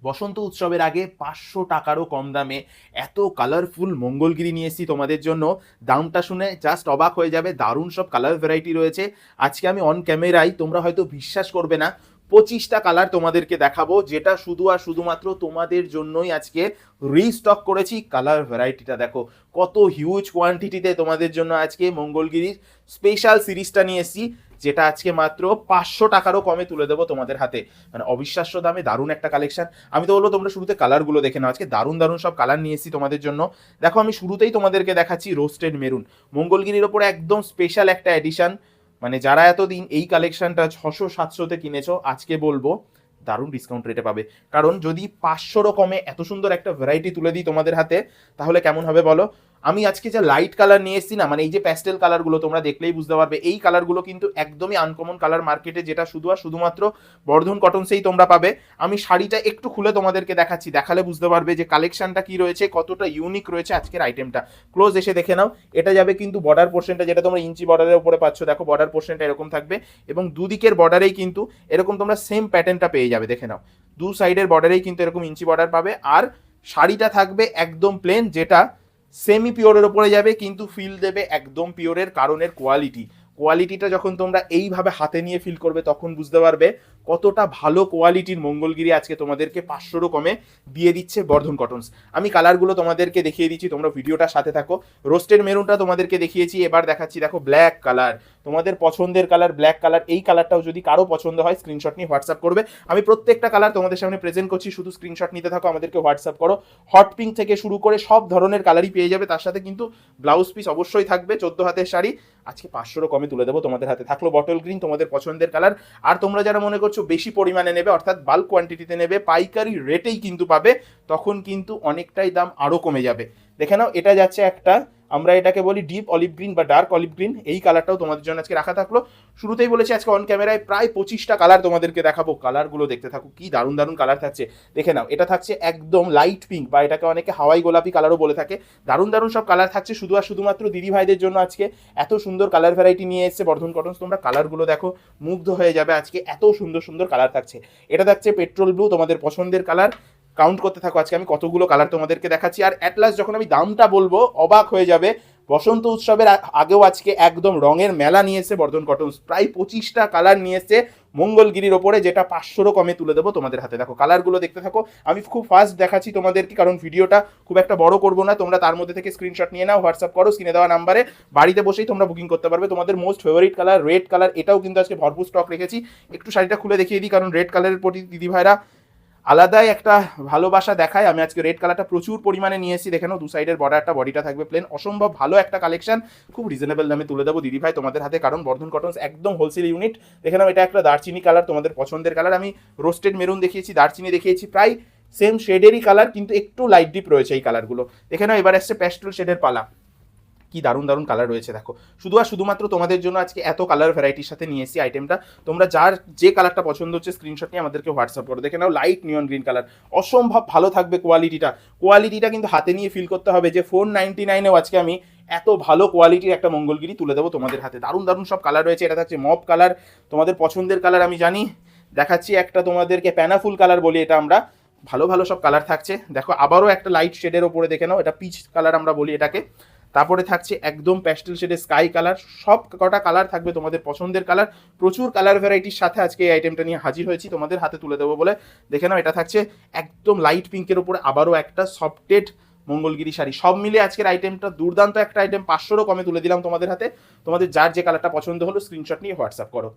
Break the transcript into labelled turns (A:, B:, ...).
A: বসন্ত উৎসবের আগে 500 টাকারও কম দামে এত কালারফুল মঙ্গলগিরি নিয়ে এসেছি তোমাদের জন্য। দামটা শুনে জাস্ট অবাক হয়ে যাবে, দারুণ সব কালার ভ্যারাইটি রয়েছে। আজকে আমি অন ক্যামেরায়, তোমরা হয়তো বিশ্বাস করবে না, 25টা কালার তোমাদেরকে দেখাবো, যেটা শুধু আর শুধুমাত্র তোমাদের জন্যই আজকে রিস্টক করেছি। কালার ভ্যারাইটিটা দেখো, কত হিউজ কোয়ান্টিটিতে তোমাদের জন্য আজকে মঙ্গলগিরির স্পেশাল সিরিজটা নিয়ে এসেছি, যেটা আজকে মাত্র 500 টাকারও কমে তুলে দেবো তোমাদের হাতে। মানে অবিশ্বাস্য দামে দারুণ একটা কালেকশন। আমি তো বলবো তোমরা শুরুতে কালারগুলো দেখে নাও, আজকে দারুণ দারুণ সব কালার নিয়ে এসেছি তোমাদের জন্য। দেখো, আমি শুরুতেই তোমাদেরকে দেখাচ্ছি রোস্টেড মেরুন, মঙ্গলগিরির ওপরে একদম স্পেশাল একটা এডিশন। মানে যারা এতদিন এই কালেকশনটা 600-700তে কিনেছো, আজকে বলবো দারুণ ডিসকাউন্ট রেটে পাবে। কারণ যদি 500 কমে এত সুন্দর একটা ভ্যারাইটি তুলে দিই তোমাদের হাতে, তাহলে কেমন হবে বলো। আমি আজকে যে লাইট কালার নিয়ে এসেছি না, মানে এই যে প্যাস্টেল কালারগুলো, তোমরা দেখলেই বুঝতে পারবে এই কালারগুলো কিন্তু একদমই আনকমন কালার মার্কেটে, যেটা শুধু আর শুধুমাত্র বর্ধন কটনসেই তোমরা পাবে। আমি শাড়িটা একটু খুলে তোমাদেরকে দেখাচ্ছি, দেখালে বুঝতে পারবে যে কালেকশনটা কি রয়েছে, কতটা ইউনিক রয়েছে আজকের আইটেমটা। ক্লোজ এসে দেখে নাও। এটা যাবে কিন্তু বর্ডার পোর্শনটা, যেটা তোমরা ইঞ্চি বর্ডারের উপরে পাচ্ছ, দেখো বর্ডার পোর্শনটা এরকম থাকবে, এবং দুদিকের বর্ডারেই কিন্তু এরকম তোমরা সেম প্যাটার্নটা পেয়ে যাবে। দেখে নাও, দু সাইডের বর্ডারেই কিন্তু এরকম ইঞ্চি বর্ডার পাবে। আর শাড়িটা থাকবে একদম প্লেন, যেটা সেমি পিওরের ওপরে যাবে, কিন্তু ফিল দেবে একদম পিওরের। কারণের কোয়ালিটিটা যখন তোমরা এইভাবে হাতে নিয়ে ফিল করবে, তখন বুঝতে পারবে কতটা ভালো কোয়ালিটির মঙ্গলগিরি আজকে তোমাদেরকে 500 কমে দিয়ে দিচ্ছে বর্ধন কটনস। আমি কালারগুলো তোমাদেরকে দেখিয়ে দিচ্ছি, তোমরা ভিডিওটার সাথে থাকো। রোস্টেড মেরুনটা তোমাদেরকে দেখিয়েছি, এবার দেখাচ্ছি দেখো ব্ল্যাক কালার, তোমাদের পছন্দের কালার ব্ল্যাক কালার। এই কালারটাও যদি কারো পছন্দ হয়, স্ক্রিনশট নিয়ে হোয়াটসঅ্যাপ করবে। আমি প্রত্যেকটা কালার তোমাদের সামনে প্রেজেন্ট করছি, শুধু স্ক্রিনশট নিতে থাকো, আমাদেরকে হোয়াটসঅ্যাপ করো। হট পিঙ্ক থেকে শুরু করে সব ধরনের কালারই পেয়ে যাবে, তার সাথে কিন্তু ব্লাউজ পিস অবশ্যই থাকবে। 14 হাতের শাড়ি আজকে 500 কমে তুলে দেবো তোমাদের হাতে। থাকলো বটল গ্রিন, তোমাদের পছন্দের কালার। আর তোমরা যারা মনে করছো বেশি পরিমাণে নেবে, অর্থাৎ বাল্ক কোয়ান্টিটিতে নেবে, পাইকারি রেটেই কিন্তু পাবে, তখন কিন্তু অনেকটাই দাম আরও কমে যাবে। দেখে নাও, এটা যাচ্ছে একটা, আমরা এটাকে বলি ডিপ অলিভ গ্রিন বা ডার্ক অলিভ গ্রিন। এই কালারটাও তোমাদের জন্য আজকে রাখা থাকলো। শুরুতেই বলেছি আজকে অন ক্যামেরায় প্রায় 25টা কালার তোমাদেরকে দেখাবো। কালারগুলো দেখতে থাকো, কি দারুণ দারুণ কালার থাকছে। দেখে নাও, এটা থাকছে একদম লাইট পিঙ্ক, বা এটাকে অনেকে হাওয়াই গোলাপি কালারও বলে থাকে। দারুণ দারুণ সব কালার থাকছে, শুধু আর শুধুমাত্র দিদি ভাইদের জন্য আজকে এত সুন্দর কালার ভ্যারাইটি নিয়ে এসেছে বর্ধন কটনস। তোমরা কালারগুলো দেখো, মুগ্ধ হয়ে যাবে, আজকে এত সুন্দর সুন্দর কালার থাকছে। এটা থাকছে পেট্রোল ব্লু, তোমাদের পছন্দের কালার। কাউন্ট করতে থাকো, আজকে আমি কতগুলো কালার তোমাদেরকে দেখাচ্ছি। আর অ্যাট লাস্ট যখন আমি দামটা বলবো, অবাক হয়ে যাবে। বসন্ত উৎসবের আগেও আজকে একদম রঙের মেলা নিয়ে এসে বর্ধন কটনস, প্রায় 25টা কালার নিয়ে এসে মঙ্গলগিরির ওপরে, যেটা 500 কমে তুলে দেবো তোমাদের হাতে। দেখো কালারগুলো দেখতে থাকো, আমি খুব ফাস্ট দেখাচ্ছি তোমাদেরকে, কারণ ভিডিওটা খুব একটা বড় করবো না। তোমরা তার মধ্যে থেকে স্ক্রিনশট নিয়ে নাও, হোয়াটসঅ্যাপ করো স্ক্রিনে দেওয়া নাম্বারে, বাড়িতে বসেই তোমরা বুকিং করতে পারবে। তোমাদের most favourite colour red colour, এটাও কিন্তু আজকে ভরপুর স্টক রেখেছি। একটু শাড়িটা খুলে দেখিয়ে দিই, কারণ রেড কালারের প্রতি দিদি ভাইরা আলাদাই একটা ভালোবাসা দেখায়। আমি আজকে রেড কালারটা প্রচুর পরিমাণে নিয়ে এসেছি। দেখে নাও, দু সাইডের বর্ডারটা, বডিটা থাকবে প্লেন। অসম্ভব ভালো একটা কালেকশন, খুব রিজনেবল দামে তুলে দেবো দিদি ভাই তোমাদের হাতে, কারণ বর্ধন কটনস একদম হোলসেল ইউনিট। দেখে নাও, এটা একটা দারচিনি কালার, তোমাদের পছন্দের কালার। আমি রোস্টেড মেরুন দেখিয়েছি, দারচিনি দেখিয়েছি, প্রায় সেম শেডেরই কালার, কিন্তু একটু লাইট ডিপ রয়েছে এই কালারগুলো। দেখে নাও, এবার আসছে প্যাস্টেল শেডের পালা। কি দারুণ দারুণ কালার রয়েছে দেখো, শুধু আর শুধুমাত্র তোমাদের জন্য আজকে এত কালার ভ্যারাইটির সাথে নিয়ে এসেছি আইটেমটা। তোমরা যার যে কালারটা পছন্দ হচ্ছে, স্ক্রিনশট নিয়ে আমাদেরকে হোয়াটসঅ্যাপ করো। দেখে নাও, লাইট নিয়ন গ্রিন কালার, অসম্ভব ভালো থাকবে কোয়ালিটিটা কিন্তু হাতে নিয়ে ফিল করতে হবে যে 499-এও আজকে আমি এত ভালো কোয়ালিটির একটা মঙ্গলগিরি তুলে দেবো তোমাদের হাতে। দারুণ দারুণ সব কালার রয়েছে। এটা থাকছে মপ কালার, তোমাদের পছন্দের কালার আমি জানি। দেখাচ্ছি একটা তোমাদেরকে প্যানাফুল কালার বলি এটা আমরা। ভালো ভালো সব কালার থাকছে। দেখো আবারও একটা লাইট শেডের ওপরে, দেখে নাও, এটা পিচ কালার আমরা বলি এটাকে। তারপরে থাকছে একদম প্যাস্টেল শেডের স্কাই কালার। সব কটা কালার থাকবে তোমাদের পছন্দের কালার। প্রচুর কালার ভ্যারাইটির সাথে আজকে এই আইটেমটা নিয়ে হাজির হয়েছি তোমাদের হাতে তুলে দেবো বলে। দেখে নাও, এটা থাকছে একদম লাইট পিঙ্কের উপরে আবারও একটা সফটেড মঙ্গলগিরি শাড়ি। সব মিলে আজকের আইটেমটা দুর্দান্ত একটা আইটেম, 500 কমে তুলে দিলাম তোমাদের হাতে। তোমাদের যার যে কালারটা পছন্দ হলো, স্ক্রিনশট নিয়ে হোয়াটসঅ্যাপ করো।